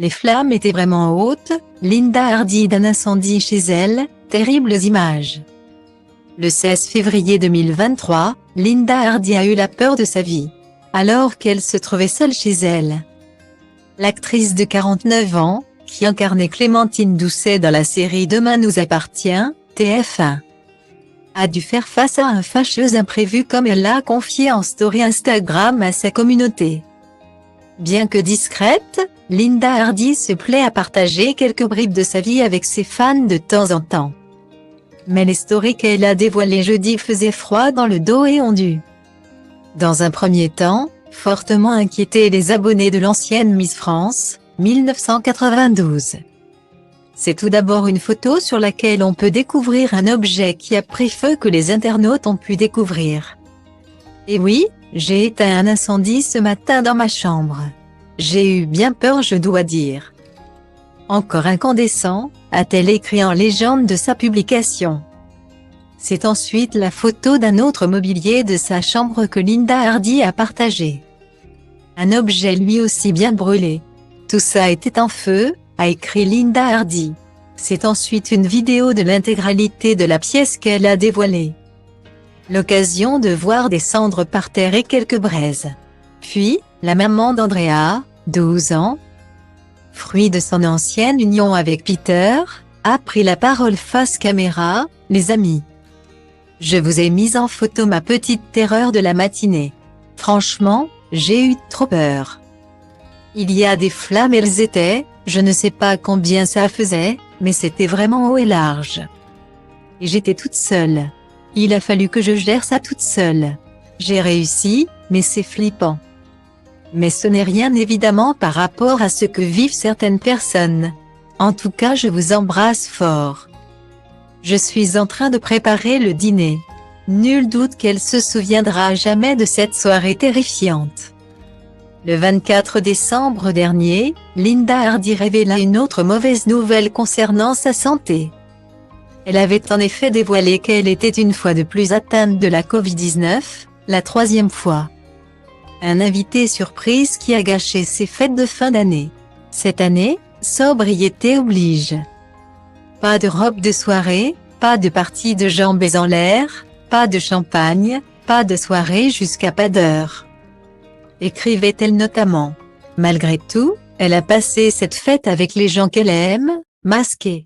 Les flammes étaient vraiment hautes, Linda Hardy d'un incendie chez elle, terribles images. Le 16 février 2023, Linda Hardy a eu la peur de sa vie, alors qu'elle se trouvait seule chez elle. L'actrice de 49 ans, qui incarnait Clémentine Doucet dans la série Demain nous appartient, TF1, a dû faire face à un fâcheux imprévu comme elle l'a confié en story Instagram à sa communauté. Bien que discrète, Linda Hardy se plaît à partager quelques bribes de sa vie avec ses fans de temps en temps. Mais les stories qu'elle a dévoilées jeudi faisaient froid dans le dos et ont dû, dans un premier temps, fortement inquiéter les abonnés de l'ancienne Miss France, 1992. C'est tout d'abord une photo sur laquelle on peut découvrir un objet qui a pris feu que les internautes ont pu découvrir. Et oui, j'ai éteint un incendie ce matin dans ma chambre. J'ai eu bien peur, je dois dire. Encore incandescent, a-t-elle écrit en légende de sa publication. C'est ensuite la photo d'un autre mobilier de sa chambre que Linda Hardy a partagé. Un objet lui aussi bien brûlé. Tout ça était en feu, a écrit Linda Hardy. C'est ensuite une vidéo de l'intégralité de la pièce qu'elle a dévoilée. L'occasion de voir des cendres par terre et quelques braises. Puis, la maman d'Andrea, 12 ans, fruit de son ancienne union avec Peter, a pris la parole face caméra. « Les amis, je vous ai mis en photo ma petite terreur de la matinée. Franchement, j'ai eu trop peur. Il y a des flammes, elles étaient, je ne sais pas combien ça faisait, mais c'était vraiment haut et large. Et j'étais toute seule. Il a fallu que je gère ça toute seule. J'ai réussi, mais c'est flippant. Mais ce n'est rien évidemment par rapport à ce que vivent certaines personnes. En tout cas, je vous embrasse fort. Je suis en train de préparer le dîner. Nul doute qu'elle se souviendra jamais de cette soirée terrifiante. » Le 24 décembre dernier, Linda Hardy révéla une autre mauvaise nouvelle concernant sa santé. Elle avait en effet dévoilé qu'elle était une fois de plus atteinte de la Covid-19, la 3e fois. Un invité surprise qui a gâché ses fêtes de fin d'année. Cette année, sobriété oblige. Pas de robe de soirée, pas de partie de jambes en l'air, pas de champagne, pas de soirée jusqu'à pas d'heure. Écrivait-elle notamment. Malgré tout, elle a passé cette fête avec les gens qu'elle aime, masquée.